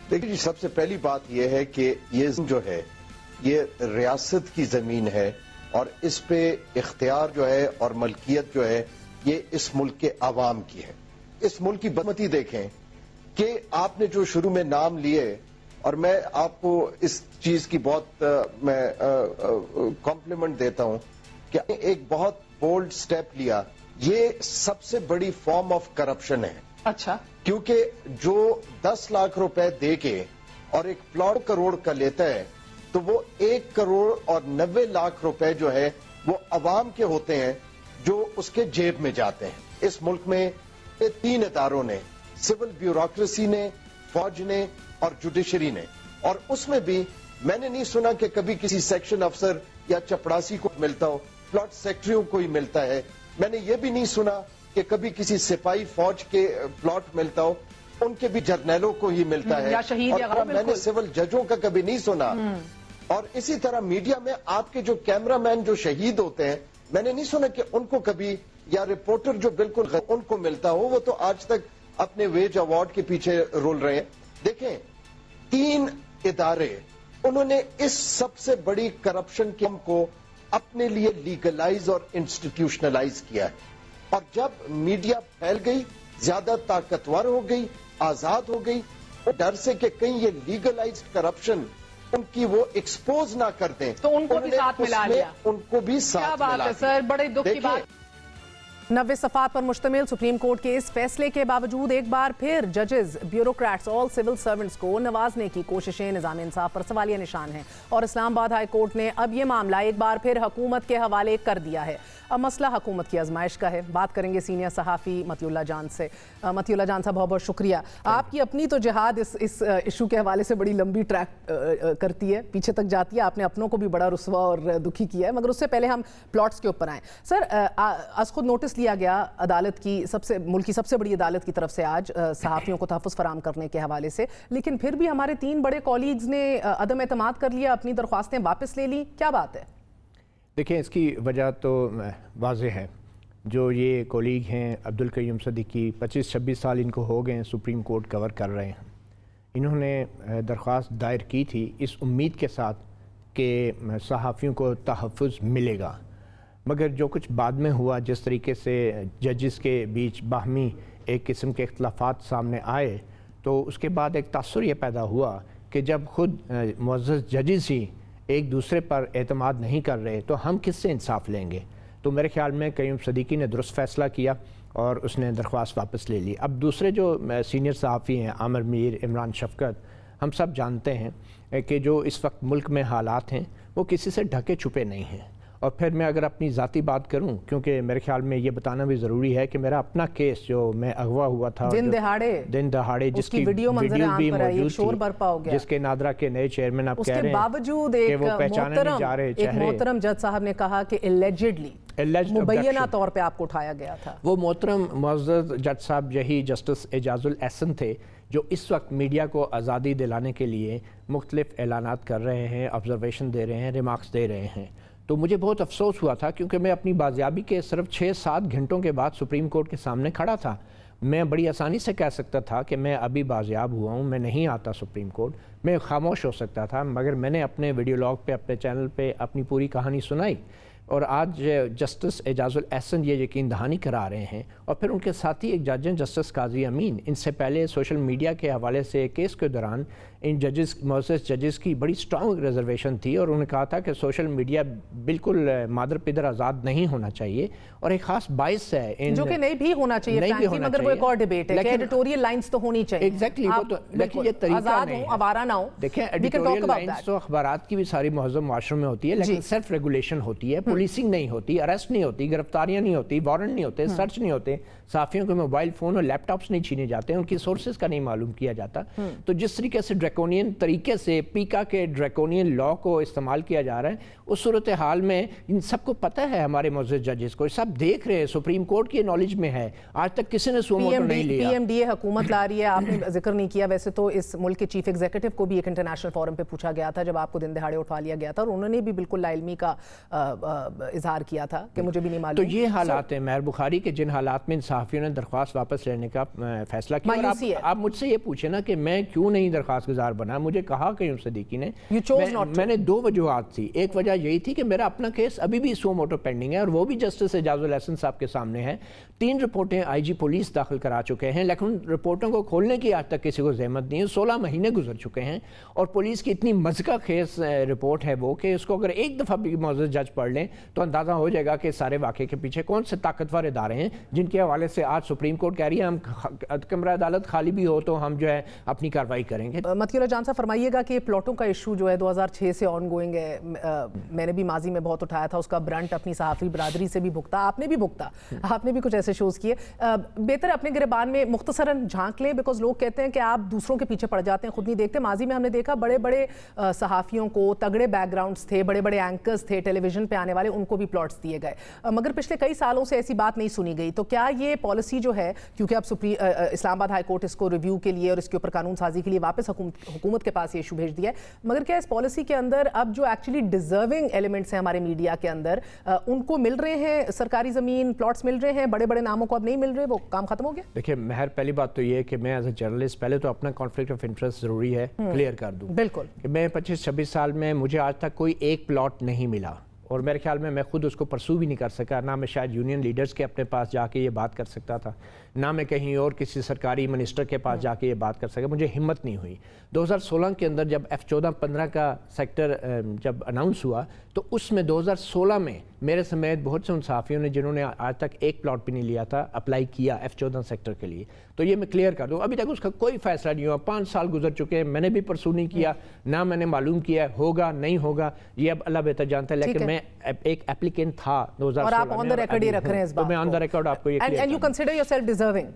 دیکھیے جی، سب سے پہلی بات یہ ہے کہ یہ جو ہے یہ ریاست کی زمین ہے، اور اس پہ اختیار جو ہے اور ملکیت جو ہے یہ اس ملک کے عوام کی ہے۔ اس ملک کی بدمتی دیکھیں کہ آپ نے جو شروع میں نام لیے، اور میں آپ کو اس چیز کی بہت میں کمپلیمنٹ دیتا ہوں کہ ایک بہت بولڈ سٹیپ لیا۔ یہ سب سے بڑی فارم آف کرپشن ہے۔ اچھا، کیونکہ جو 10 لاکھ روپے دے کے اور ایک پلاٹ کروڑ کا لیتا ہے، تو وہ 1 کروڑ اور 90 لاکھ روپے جو ہے وہ عوام کے ہوتے ہیں جو اس کے جیب میں جاتے ہیں۔ اس ملک میں 3 اداروں نے، سول بیوروکریسی نے، فوج نے اور جوڈیشری نے، اور اس میں بھی میں نے نہیں سنا کہ کبھی کسی سیکشن افسر یا چپڑاسی کو ملتا ہو، پلاٹ سیکٹریوں کو ہی ملتا ہے۔ میں نے یہ بھی نہیں سنا کہ کبھی کسی سپاہی فوج کے پلاٹ ملتا ہو، ان کے بھی جرنیلوں کو ہی ملتا ہے، اور میں نے سول ججوں کا کبھی نہیں سنا۔ اور اسی طرح میڈیا میں آپ کے جو کیمرہ مین جو شہید ہوتے ہیں، میں نے نہیں سنا کہ ان کو کبھی، یا رپورٹر جو بالکل ان کو ملتا ہو، وہ تو آج تک اپنے ویج ایوارڈ کے پیچھے رول رہے ہیں۔ دیکھیں، 3 ادارے انہوں نے اس سب سے بڑی کرپشن کو اپنے لیے لیگلائز اور انسٹیٹیوشنلائز کیا ہے، اور جب میڈیا پھیل گئی، زیادہ طاقتور ہو گئی، آزاد ہو گئی، ڈر سے کہ کہیں یہ لیگلائزڈ کرپشن ان کی وہ ایکسپوز نہ کر دیں، تو ان کو بھی ساتھ ملا لیا۔ ان کو بھی ساتھ ملا لیا۔ کیا بات ہے سر، بڑے دکھ کی بات۔ 90 صفحات پر مشتمل سپریم کورٹ کے اس فیصلے کے باوجود ایک بار پھر ججز، بیوروکریٹس اور سول سرونٹس کو نوازنے کی کوششیں نظام انصاف پر سوالیہ نشان ہیں، اور اسلام آباد ہائی کورٹ نے اب یہ معاملہ ایک بار پھر حکومت کے حوالے کر دیا ہے۔ اب مسئلہ حکومت کی آزمائش کا ہے۔ بات کریں گے سینئر صحافی مطیع اللہ جان سے۔ مطیع اللہ جان صاحب، بہت بہت شکریہ۔ آپ کی اپنی تو جہاد اس ایشو کے حوالے سے بڑی لمبی ٹریک کرتی ہے، پیچھے تک جاتی ہے، آپ نے اپنوں کو بھی بڑا رسوا اور دکھی کیا ہے، مگر اس سے پہلے ہم پلاٹس کے اوپر آئیں۔ سر، از خود نوٹس لیا گیا عدالت کی، ملک کی سب سے بڑی عدالت کی طرف سے آج صحافیوں کو تحفظ فراہم کرنے کے حوالے سے، لیکن پھر بھی ہمارے 3 بڑے کولیگز نے عدم اعتماد کر لیا، اپنی درخواستیں واپس لے لی، کیا بات ہے؟ دیکھیں، اس کی وجہ تو واضح ہے۔ جو یہ کولیگ ہیں عبدالقیوم صدیقی، 25-26 سال ان کو ہو گئے ہیں سپریم کورٹ کور کر رہے ہیں۔ انہوں نے درخواست دائر کی تھی اس امید کے ساتھ کہ صحافیوں کو تحفظ ملے گا، مگر جو کچھ بعد میں ہوا، جس طریقے سے ججز کے بیچ باہمی ایک قسم کے اختلافات سامنے آئے، تو اس کے بعد ایک تاثر یہ پیدا ہوا کہ جب خود معزز ججز ہی ایک دوسرے پر اعتماد نہیں کر رہے تو ہم کس سے انصاف لیں گے؟ تو میرے خیال میں قیوم صدیقی نے درست فیصلہ کیا اور اس نے درخواست واپس لے لی۔ اب دوسرے جو سینئر صحافی ہیں، عامر میر، عمران شفقت، ہم سب جانتے ہیں کہ جو اس وقت ملک میں حالات ہیں وہ کسی سے ڈھکے چھپے نہیں ہیں۔ اور پھر میں اگر اپنی ذاتی بات کروں، کیونکہ میرے خیال میں یہ بتانا بھی ضروری ہے کہ میرا اپنا کیس جو میں اغوا ہوا تھا دن دہاڑے جس کی ویڈیو بھی موجود تھی، جس کے نادرا کے نئے چیئرمین آپ کہہ رہے ہیں کہ وہ پہچانے نہیں جا رہے چہرے، محترم جج صاحب نے کہا کہ مبینہ طور پہ آپ کو اٹھایا گیا تھا۔ وہ محترم معزز جج صاحب یہی جسٹس اعجاز الاحسن تھے جو اس وقت میڈیا کو آزادی دلانے کے لیے مختلف اعلانات کر رہے ہیں، آبزرویشن دے رہے ہیں، ریمارکس دے رہے ہیں۔ تو مجھے بہت افسوس ہوا تھا، کیونکہ میں اپنی بازیابی کے صرف 6-7 گھنٹوں کے بعد سپریم کورٹ کے سامنے کھڑا تھا۔ میں بڑی آسانی سے کہہ سکتا تھا کہ میں ابھی بازیاب ہوا ہوں، میں نہیں آتا سپریم کورٹ، میں خاموش ہو سکتا تھا، مگر میں نے اپنے ویڈیو لاگ پہ، اپنے چینل پہ اپنی پوری کہانی سنائی۔ اور آج جسٹس اعجاز الاحسن یہ یقین دہانی کرا رہے ہیں، اور پھر ان کے ساتھی ایک جج ہیں جسٹس قاضی امین، ان سے پہلے سوشل میڈیا کے حوالے سے کیس کے دوران ان ججز معزز ججز کی بڑی سٹرانگ ریزرویشن تھی، اور انہوں نے کہا تھا کہ سوشل میڈیا بالکل مادر پدر آزاد نہیں ہونا چاہیے، اور ایک خاص باعث ہے جو کہ نہیں بھی ہونا چاہیے، مگر وہ ایک اور ڈیبیٹ ہے کہ ایڈیٹوریل لائنس تو ہونی چاہیے. ایگزیکٹلی، وہ تو لیکن یہ طریقہ نہیں ہے، آوارہ نہ ہو. دیکھیں ایڈیٹوریل لائنس تو اخبارات کی بھی ساری مہذب معاشروں میں ہوتی ہے، لیکن سیلف ریگولیشن ہوتی ہے، پولیسنگ نہیں ہوتی، اریسٹ نہیں ہوتی، گرفتاریاں نہیں ہوتی، وارنٹ نہیں ہوتے، سرچ نہیں ہوتے، صحافیوں کے موبائل فون اور لیپ ٹاپس نہیں چھینے جاتے، ان کی سورسز کا نہیں معلوم کیا جاتا. تو جس طریقے سے ڈریکونین طریقے سے پیکا کے ڈریکونین لا کو استعمال کیا جا رہا ہے، اس صورتحال میں ان سب کو پتہ ہے، ہمارے معزز ججز کو سب دیکھ رہے ہیں، سپریم کورٹ کی نالج میں ہے، آج تک کسی نے سو موٹو نہیں لیا. پی ایم ڈی اے حکومت لا رہی ہے، آپ نے ذکر نہیں کیا، ویسے تو اس ملک کے چیف ایگزیکٹو کو بھی ایک انٹرنیشنل فورم پہ پوچھا گیا تھا جب آپ کو دن دہاڑے اٹھا لیا گیا تھا، اور انہوں نے بھی بالکل لا علمی کا اظہار کیا تھا کہ مجھے بھی نہیں معلوم. تو یہ حالات ہیں مہر بخاری کے، جن حالات میں ان صحافیوں نے درخواست واپس لینے کا فیصلہ کیا. اور آپ مجھ سے یہ پوچھیں نا کہ میں کیوں نہیں درخواست گزار بنا، مجھے کہا قیوم صدیقی نے، میں نے دو وجوہات تھی. ایک وجہ یہی تھی کہ میرا اپنا کیس ابھی بھی سو موٹو پینڈنگ ہے، اور وہ بھی جسٹس اعجاز الاحسن صاحب کے سامنے ہے. 3 رپورٹیں آئی جی پولیس داخل کرا چکے ہیں، لیکن رپورٹوں کو کھولنے کی آج تک کسی کو زحمت نہیں ہے. 16 مہینے گزر چکے ہیں، اور پولیس کی اتنی مذکہ خیز رپورٹ ہے وہ کہ اس کو اگر ایک دفعہ بھی معزز جج پڑھ لیں تو اندازہ ہو جائے گا کہ سارے واقعے کے پیچھے کون سے طاقتور ادارے ہیں جن کے حوالے سے آج سپریم کورٹ کہہ رہی ہے ہم کمرہ عدالت خالی بھی ہو تو ہم جو ہے اپنی کارروائی کریں گے. متی اللہ جان صاحب فرمائیے گا کہ پلاٹوں کا ایشو جو ہے 2006 سے آن گوئنگ ہے، میں نے بھی ماضی میں بہت اٹھایا تھا، اس کا برنٹ اپنی صحافی برادری سے بھی بھگتا، آپ نے بھی بھگتا، آپ نے بھی کچھ ایسے شوز کیے. بہتر اپنے گریبان میں مختصراً جھانک لیں، بیکاز لوگ کہتے ہیں کہ آپ دوسروں کے پیچھے پڑ جاتے ہیں، خود نہیں دیکھتے. ماضی میں ہم نے دیکھا بڑے بڑے صحافیوں کو، تگڑے بیک گراؤنڈز تھے، بڑے بڑے اینکرز تھے ٹیلی ویژن پہ آنے والے، ان کو بھی پلاٹس دیے گئے، مگر پچھلے کئی سالوں سے ایسی بات نہیں سنی گئی. تو کیا یہ پالیسی جو ہے، کیونکہ اب اسلام آباد ہائی کورٹ اس کو ریویو کے لیے اور اس کے اوپر قانون سازی کے لیے واپس حکومت کے پاس یہ ایشو بھیج دیا ہے، مگر کیا اس پالیسی کے اندر اب جو ایکچولی ڈیزرونگ ایلیمنٹس ہیں ہمارے میڈیا کے اندر، ان کو مل رہے ہیں سرکاری زمین، پلاٹس مل رہے ہیں، بڑے بڑے ناموں کو اب نہیں مل رہے، وہ کام ختم ہو گیا؟ دیکھیں مہر، پہلی بات تو یہ ہے کہ میں ایز اے جرنلسٹ پہلے تو اپنا کانفلکٹ آف انٹرسٹ ضروری ہے کلیئر کر دوں. بالکل. کہ میں 25-26 سال میں مجھے آج تک کوئی ایک پلاٹ نہیں ملا، اور میرے خیال میں خود اس کو پرسو بھی نہیں کر سکا، نہ میں شاید یونین لیڈرز کے اپنے پاس جا کے یہ بات کر سکتا تھا، نہ میں کہیں اور کسی سرکاری منسٹر کے پاس جا کے یہ بات کر سکا، مجھے ہمت نہیں ہوئی. 2016 کے اندر جب F14-15 کا سیکٹر جب اناؤنس ہوا تو اس میں 2016 میں میرے سمیت بہت سے ان صحافیوں نے جنہوں نے آج تک ایک پلاٹ بھی نہیں لیا تھا اپلائی کیا F14 سیکٹر کے لیے. تو یہ میں کلیئر کر دوں، ابھی تک اس کا کوئی فیصلہ نہیں ہوا، 5 سال گزر چکے ہیں، میں نے بھی پرسو نہیں کیا، نہ میں نے معلوم کیا ہوگا نہیں ہوگا، یہ اب اللہ بہتر جانتا ہے. لیکن میں ایک اپلیکینٹ تھا 2016 اور آپ آن دا ریکارڈ یہ رکھ رہے ہیں اس بات کو، میں آن دا ریکارڈ آپ کو یہ clear. And you consider your self deserving?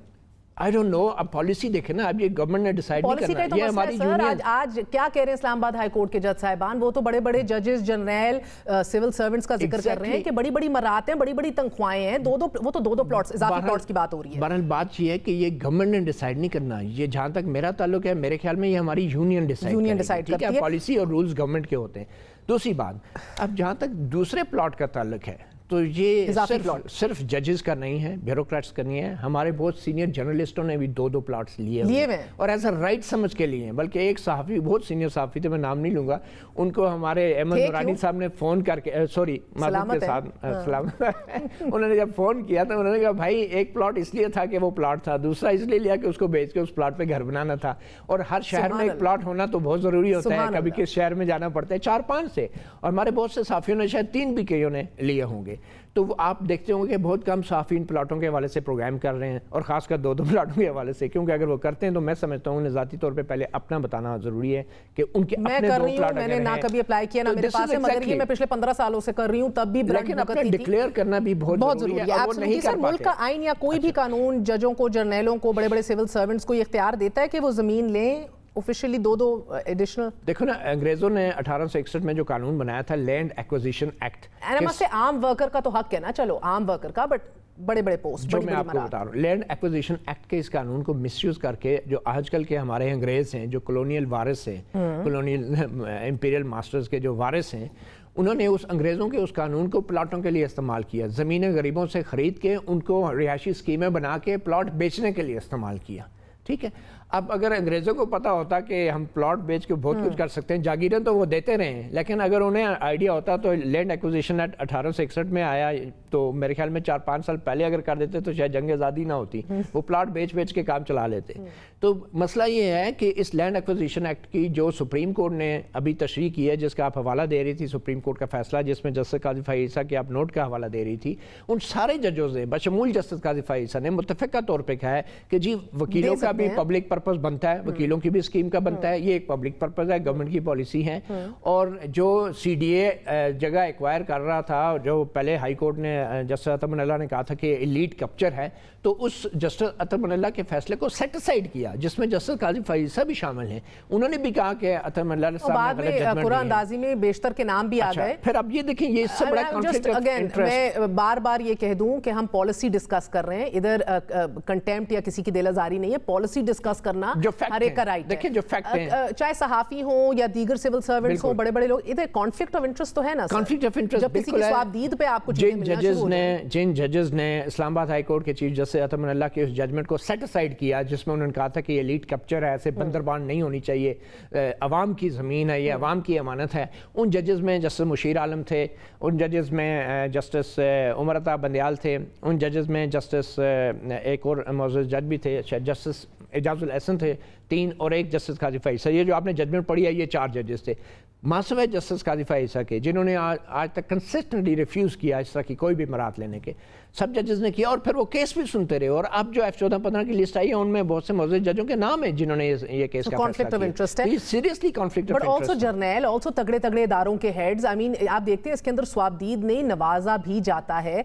I don't know، اب پالیسی دیکھیں نا، اب یہ گورنمنٹ نے ڈیسائیڈ نہیں کرنا، یہ ہماری یونین. آج کیا کہہ رہے ہیں اسلام آباد ہائی کورٹ کے جج صاحبان، وہ تو بڑے بڑے ججز، جنرل، سول سرونٹس کا ذکر کر رہے ہیں کہ بڑی بڑی مراتیں، بڑی بڑی تنخواہیں ہیں، وہ تو دو پلاٹس، اضافی پلاٹس کی بات ہو رہی ہے. بہرحال بات یہ ہے کہ یہ گورنمنٹ نے ڈیسائیڈ نہیں کرنا، یہ جہاں تک میرا تعلق ہے میرے خیال میں یہ ہماری یونین ڈیسائیڈ کرتی ہے، پالیسی اور رولز گورنمنٹ کے ہوتے ہیں. دوسری بات، اب جہاں تک دوسرے پلاٹ کا تعلق ہے تو یہ صرف ججز کا نہیں ہے، بیوروکریٹس کا نہیں ہے، ہمارے بہت سینئر جرنلسٹوں نے بھی 2 پلاٹس لیے ہوئے اور ایز اے رائٹ سمجھ کے لیے ہیں. بلکہ ایک صحافی، بہت سینئر صحافی تھے، میں نام نہیں لوں گا، ان کو ہمارے احمد نورانی صاحب نے فون کر کے، سوری معذرت کے ساتھ سلامت، انہوں نے جب فون کیا تو انہوں نے کہا بھائی ایک پلاٹ اس لیے تھا کہ وہ پلاٹ تھا، دوسرا اس لیے لیا کہ اس کو بیچ کے اس پلاٹ پہ گھر بنانا تھا. اور ہر شہر میں ایک پلاٹ ہونا تو بہت ضروری ہوتا ہے، کبھی کس شہر میں جانا پڑتا ہے 4-5 سے، اور ہمارے بہت سے صحافیوں نے شاید 3 بھی کئیوں نے لیے ہوں گے. تو آپ دیکھتے ہوں گے کہ بہت کم صحافی ان پلاٹوں کے حوالے سے پروگرام کر رہے ہیں، اور خاص کر 2 پلاٹوں کے حوالے سے، کیونکہ اگر وہ کرتے ہیں تو میں سمجھتا ہوں انہیں ذاتی طور پہ پہلے اپنا بتانا ضروری ہے کہ ان کے اپنے 2 پلاٹ، میں نے نہ کبھی اپلائی کیا نہ میرے پاس ہے، مگر یہ میں پچھلے 15 سالوں سے کر رہی ہوں، تب بھی لیکن اپنا ڈکلیئر کرنا بھی بہت ضروری ہے، اور وہ نہیں کر پاتے. ملک کا آئین یا کوئی بھی قانون ججوں کو، جرنیلوں کو، بڑے بڑے سول سرونٹس کو یہ اختیار دیتا ہے کہ وہ زمین لیں آفیشلی 2 ایڈیشنل؟ دیکھو نا، انگریزوں نے 1861 میں جو قانون بنایا تھا لینڈ ایکوزیشن ایکٹ، عام ورکر کا تو حق ہے نا، چلو عام ورکر کا، بٹ بڑے بڑے پوسٹ، جو میں آپ کو بتا رہا ہوں، لینڈ ایکوزیشن ایکٹ کے اس قانون کو مس یوز کر کے جو آج کل کے ہمارے انگریز ہیں، جو کولونیل وارث ہیں، کولونیل امپیریل ماسٹرز کے جو وارث ہیں، انہوں نے اس انگریزوں کے اس قانون کو پلاٹوں کے لیے استعمال کیا، زمینیں غریبوں سے خرید کے ان کو رہائشی اسکیمیں بنا کے پلاٹ بیچنے کے لیے استعمال کیا. ٹھیک ہے، اب اگر انگریزوں کو پتا ہوتا کہ ہم پلاٹ بیچ کے بہت کچھ کر سکتے ہیں، جاگیریں تو وہ دیتے رہے ہیں، لیکن اگر انہیں آئیڈیا ہوتا تو لینڈ ایکوزیشن ایکٹ 1861 میں آیا تو میرے خیال میں 4-5 سال پہلے اگر کر دیتے تو شاید جنگ آزادی نہ ہوتی، وہ پلاٹ بیچ کے کام چلا لیتے۔ تو مسئلہ یہ ہے کہ اس لینڈ ایکوزیشن ایکٹ کی جو سپریم کورٹ نے ابھی تشریح کی ہے، جس کا آپ حوالہ دے رہی تھی سپریم کورٹ کا فیصلہ، جس میں جسٹس قاضی فائزہ عیسیٰ کے آپ نوٹ کا حوالہ دے رہی تھی، ان سارے ججز نے بشمول جسٹس قاضی فائزہ عیسیٰ نے متفقہ طور پہ کہا ہے کہ جی وکیلوں کا بھی پبلک پرپس بنتا ہے، وکیلوں کی بھی اسکیم کا بنتا ہے، یہ ایک پبلک پرپس ہے، گورنمنٹ کی پالیسی ہے۔ اور جو سی ڈی اے جگہ ایکوائر کر رہا تھا، جو پہلے ہائی کورٹ نے جسٹس عطا من اللہ نے کہا تھا کہ ایلیٹ کیپچر ہے، تو اس جسٹس عطا من اللہ کے فیصلے کو سیٹ اسائڈ کیا، جس میں جسٹس قاضی فائزہ عیسیٰ بھی شامل ہیں۔ انہوں نے بھی کہا کہ عطا من اللہ صاحب بعد میں قرآن اندازی میں بیشتر کے نام بھی آ گئے۔ پھر اب یہ دیکھیں، یہ اس سے بڑا کانفلکٹ آف انٹرسٹ۔ میں بار بار یہ کہہ دوں کہ ہم پالیسی ڈسکس کر رہے ہیں، ادھر کنٹیمپٹ یا کسی کی دل آزاری نہیں ہے، پالیسی ڈسکس کرنا ہر ایک کا رائٹ ہے۔ دیکھیں جو فیکٹ ہیں، چاہے صحافی ہوں یا دیگر سول سرونٹس ہوں، بڑے بڑے لوگ، ادھر کانفلکٹ آف انٹرسٹ تو ہے نا، کانفلکٹ آف انٹرسٹ جب کسی کی سوابدید پہ آپ کو جن ججز نے اسلام آباد ہائی کورٹ کے چیف جسٹس عطا من اللہ کے اس ججمنٹ کو سیٹ اسائڈ کیا، جس میں انہوں نے کہا تھا کہ یہ ایلیٹ کیپچر ہے، ایسے بندربان نہیں ہونی چاہیے، عوام کی زمین ہے، یہ عوام کی امانت ہے۔ ان ججز میں جسٹس مشیر عالم تھے، ان ججز میں جسٹس عمر عطا بندیال تھے، ان ججز میں جسٹس ایک اور معزز جج بھی تھے، جسٹس اعجاز الاحسن تھے 3، اور ایک جسٹس قاضی فائزہ عیسیٰ۔ یہ جو آپ نے ججمنٹ پڑھی ہے یہ 4 ججز تھے ماسوے جسٹس قاضی فائزہ عیسیٰ کے، جنہوں نے آج تک کنسسٹنٹلی ریفیوز کیا اس طرح کی کوئی بھی برات لینے کے۔ سب ججز نے کیا اور پھر وہ کیس بھی سنتے رہے، اور اب جو F14-15 کی لسٹ آئی ہے ان میں بہت سے معزز ججوں کے نام ہیں جنہوں نے یہ کیس کا کانفلکٹ آف انٹرسٹ ہے، seriously conflict of interest, but also جرنیل، آلسو تگڑے تگڑے اداروں کے ہیڈز، آئی مین آپ دیکھتے ہیں اس کے اندر سوابدید نے نوازا بھی جاتا ہے۔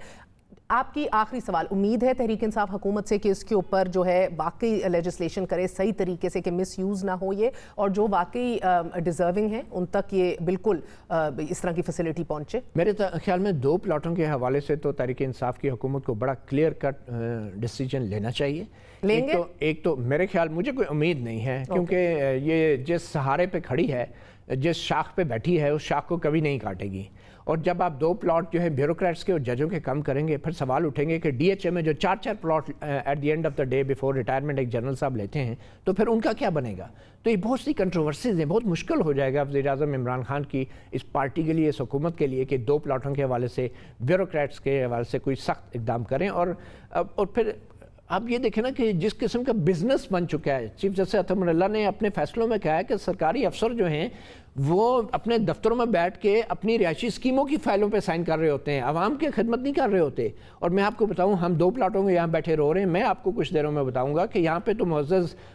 آپ کی آخری سوال، امید ہے تحریک انصاف حکومت سے کہ اس کے اوپر جو ہے واقعی لیجسلیشن کرے صحیح طریقے سے کہ مس یوز نہ ہو یہ، اور جو واقعی ڈیزرونگ ہیں ان تک یہ بالکل اس طرح کی فیسلٹی پہنچے؟ میرے خیال میں 2 پلاٹوں کے حوالے سے تو تحریک انصاف کی حکومت کو بڑا کلیئر کٹ ڈیسیجن لینا چاہیے۔ لیں گے؟ ایک تو میرے خیال مجھے کوئی امید نہیں ہے، کیونکہ یہ جس سہارے پہ کھڑی ہے، جس شاخ پہ بیٹھی ہے، اس شاخ کو کبھی نہیں کاٹے گی۔ اور جب آپ 2 پلاٹ جو ہے بیوروکریٹس کے اور ججوں کے کم کریں گے، پھر سوال اٹھیں گے کہ ڈی ایچ اے میں جو 4 plot at the end of the day before retirement ایک جنرل صاحب لیتے ہیں، تو پھر ان کا کیا بنے گا؟ تو یہ بہت سی کنٹروورسیز ہیں، بہت مشکل ہو جائے گا وزیر اعظم عمران خان کی اس پارٹی کے لیے، اس حکومت کے لیے، کہ 2 پلاٹوں کے حوالے سے، بیوروکریٹس کے حوالے سے کوئی سخت اقدام کریں۔ اور پھر آپ یہ دیکھیں نا کہ جس قسم کا بزنس بن چکا ہے، چیف جسٹس عطا من اللہ نے اپنے فیصلوں میں کہا ہے کہ سرکاری افسر جو ہیں وہ اپنے دفتروں میں بیٹھ کے اپنی رہائشی اسکیموں کی فائلوں پہ سائن کر رہے ہوتے ہیں، عوام کی خدمت نہیں کر رہے ہوتے۔ اور میں آپ کو بتاؤں، ہم 2 پلاٹوں میں یہاں بیٹھے رو رہے ہیں، میں آپ کو کچھ دیروں میں بتاؤں گا کہ یہاں پہ تو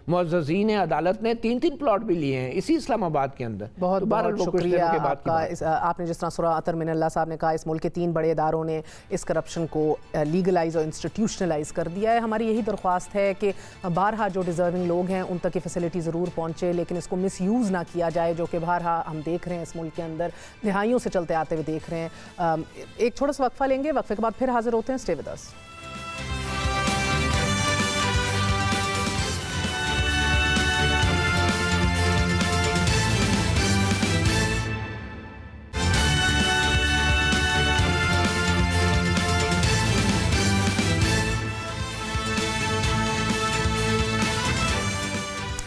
معززین عدالت نے 3 پلاٹ بھی لیے ہیں اسی اسلام آباد کے اندر۔ بہت بہت شکریہ آپ کا۔ آپ نے جس طرح سورہ عطا من اللہ صاحب نے کہا، اس ملک کے 3 بڑے اداروں نے اس کرپشن کو لیگلائز اور انسٹیٹیوشنلائز کر دیا ہے۔ ہماری یہی درخواست ہے کہ بارہا جو ڈیزرونگ لوگ ہیں ان تک یہ فیسلٹی ضرور پہنچے، لیکن اس کو مس یوز نہ کیا جائے، جو کہ بارہا ہم دیکھ رہے ہیں اس ملک کے اندر، دہائیوں سے چلتے آتے ہوئے دیکھ رہے ہیں۔ ایک چھوٹا سا وقفہ لیں گے، وقفے کے بعد پھر حاضر ہوتے ہیں، اسٹے ود اس۔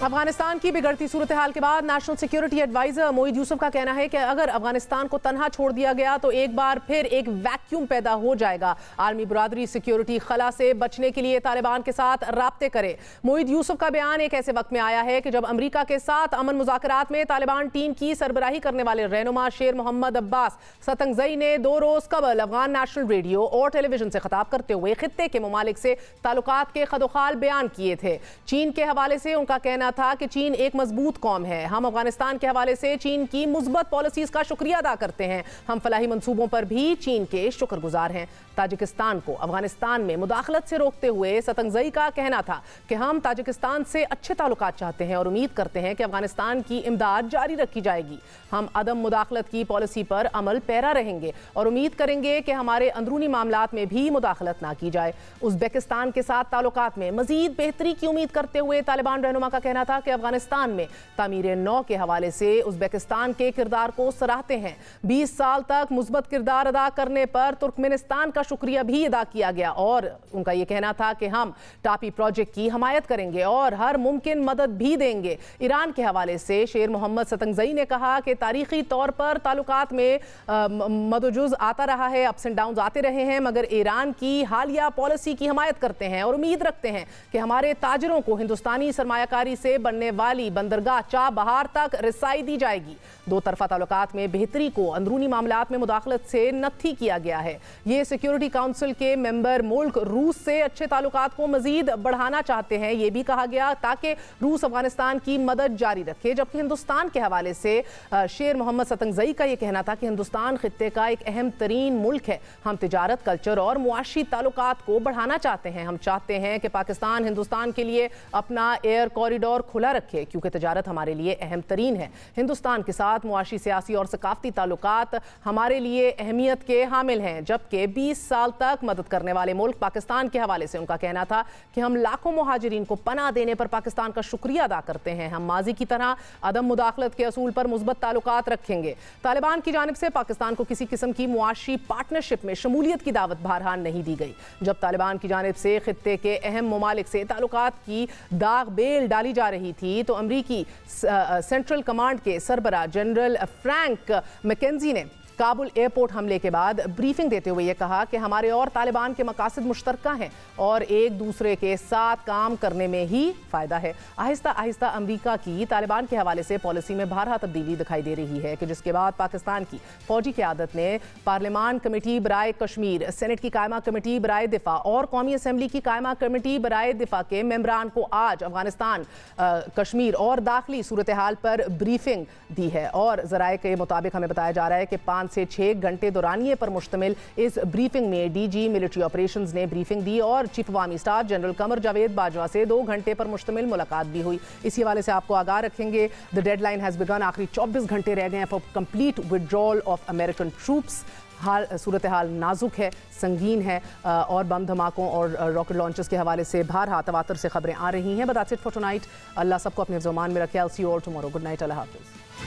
افغانستان کی بگڑتی صورتحال کے بعد نیشنل سیکیورٹی ایڈوائزر موعید یوسف کا کہنا ہے کہ اگر افغانستان کو تنہا چھوڑ دیا گیا تو ایک بار پھر ایک ویکیوم پیدا ہو جائے گا۔ عالمی برادری سیکیورٹی خلا سے بچنے کے لیے طالبان کے ساتھ رابطے کرے۔ موعید یوسف کا بیان ایک ایسے وقت میں آیا ہے کہ جب امریکہ کے ساتھ امن مذاکرات میں طالبان ٹیم کی سربراہی کرنے والے رہنما شیر محمد عباس ستنگزئی نے 2 روز قبل افغان نیشنل ریڈیو اور ٹیلی ویژن سے خطاب کرتے ہوئے خطے کے ممالک سے تعلقات کے خدوخال بیان کیے تھے۔ چین کے حوالے سے ان کا کہنا تھا کہ چین ایک مضبوط قوم ہے، ہم افغانستان کے حوالے سے چین کی مثبت پالیسیز کا شکریہ ادا کرتے ہیں، ہم فلاحی منصوبوں پر بھی چین کے شکر گزار ہیں۔ تاجکستان کو افغانستان میں مداخلت سے روکتے ہوئے ستنگزئی کا کہنا تھا کہ ہم تاجکستان سے اچھے تعلقات چاہتے ہیں اور امید کرتے ہیں کہ افغانستان کی امداد جاری رکھی جائے گی۔ ہم عدم مداخلت کی پالیسی پر عمل پیرا رہیں گے اور امید کریں گے کہ ہمارے اندرونی معاملات میں بھی مداخلت نہ کی جائے۔ ازبکستان کے ساتھ تعلقات میں مزید بہتری کی امید کرتے ہوئے طالبان رہنما کا کہنا تھا تھا کہ افغانستان میں تعمیر نو کے حوالے سے ازبیکستان کے کردار کو سراہتے ہیں. 20 سال تک مثبت کردار ادا کرنے پر ترکمنستان کا شکریہ بھی ادا کیا گیا اور ان کا یہ کہنا تھا کہ ہم ٹاپی پروجیکٹ کی حمایت کریں گے اور ہر ممکن مدد بھی دیں گے. ایران کے حوالے سے شیر محمد ستنگزئی نے کہا کہ تاریخی طور پر تعلقات میں مد و جز آتا رہا ہے, اپس اینڈ ڈاؤنز آتے رہے ہیں, مگر ایران کی حالیہ پالیسی کی حمایت کرتے ہیں اور امید رکھتے ہیں کہ ہمارے تاجروں کو ہندوستانی سرمایہ کاری سے بننے والی بندرگاہ چاہ بہار تک رسائی دی جائے گی. دو طرفہ تعلقات میں بہتری کو اندرونی معاملات میں مداخلت سے نتھی کیا گیا ہے. یہ سیکیورٹی کونسل کے ممبر ملک روس سے اچھے تعلقات کو مزید بڑھانا چاہتے ہیں. یہ بھی کہا گیا تاکہ روس افغانستان کی مدد جاری رکھے, جبکہ ہندوستان کے حوالے سے شیر محمد ستنگزئی کا یہ کہنا تھا کہ ہندوستان خطے کا ایک اہم ترین ملک ہے. ہم تجارت, کلچر اور معاشی تعلقات کو بڑھانا چاہتے ہیں. ہم چاہتے ہیں کہ پاکستان ہندوستان کے لیے اپنا ایئر کوریڈور کھلا رکھے کیونکہ تجارت ہمارے لیے اہم ترین ہے. ہندوستان کے ساتھ معاشی, سیاسی اور ثقافتی تعلقات ہمارے لیے اہمیت کے حامل ہیں, جبکہ 20 سال تک مدد کرنے والے ملک پاکستان کے حوالے سے ان کا کہنا تھا کہ ہم لاکھوں مہاجرین کو پناہ دینے پر پاکستان کا شکریہ ادا کرتے ہیں. ہم ماضی کی طرح عدم مداخلت کے اصول پر مثبت تعلقات رکھیں گے. طالبان کی جانب سے پاکستان کو کسی قسم کی معاشی پارٹنرشپ میں شمولیت کی دعوت بہرحال نہیں دی گئی. جب طالبان کی جانب سے خطے کے اہم ممالک سے تعلقات کی داغ بیل ڈالی جا رہی تھی تو امریکی سینٹرل کمانڈ کے سربراہ جنرل فرینک میکنزی نے کابل ایئرپورٹ حملے کے بعد بریفنگ دیتے ہوئے یہ کہا کہ ہمارے اور طالبان کے مقاصد مشترکہ ہیں اور ایک دوسرے کے ساتھ کام کرنے میں ہی فائدہ ہے. آہستہ آہستہ امریکہ کی طالبان کے حوالے سے پالیسی میں بارہا تبدیلی دکھائی دے رہی ہے کہ جس کے بعد پاکستان کی فوجی قیادت نے پارلیمان کمیٹی برائے کشمیر, سینٹ کی قائمہ کمیٹی برائے دفاع اور قومی اسمبلی کی قائمہ کمیٹی برائے دفاع کے ممبران کو آج افغانستان, کشمیر اور داخلی صورتحال پر بریفنگ دی ہے. اور ذرائع کے مطابق ہمیں بتایا جا رہا ہے کہ 5 سے 6 گھنٹے دورانیے پر مشتمل اس بریفنگ میں ڈی جی ملٹری آپریشنز نے بریفنگ دی اور چیف عوامی اسٹاف جنرل قمر جاوید باجوہ سے 2 گھنٹے پر مشتمل ملاقات بھی ہوئی. اسی حوالے سے آپ کو آگاہ رکھیں گے the deadline has begun. آخری 24 گھنٹے رہ گئے ہیں for complete withdrawal of American troops. صورتحال نازک ہے, سنگین ہے اور بم دھماکوں اور راکٹ لانچز کے حوالے سے بارہا تواتر سے خبریں آ رہی ہیں. But that's it for tonight. اللہ سب کو اپنے زمان میں رکھے. I'll see you all tomorrow. Good night. اللہ حافظ.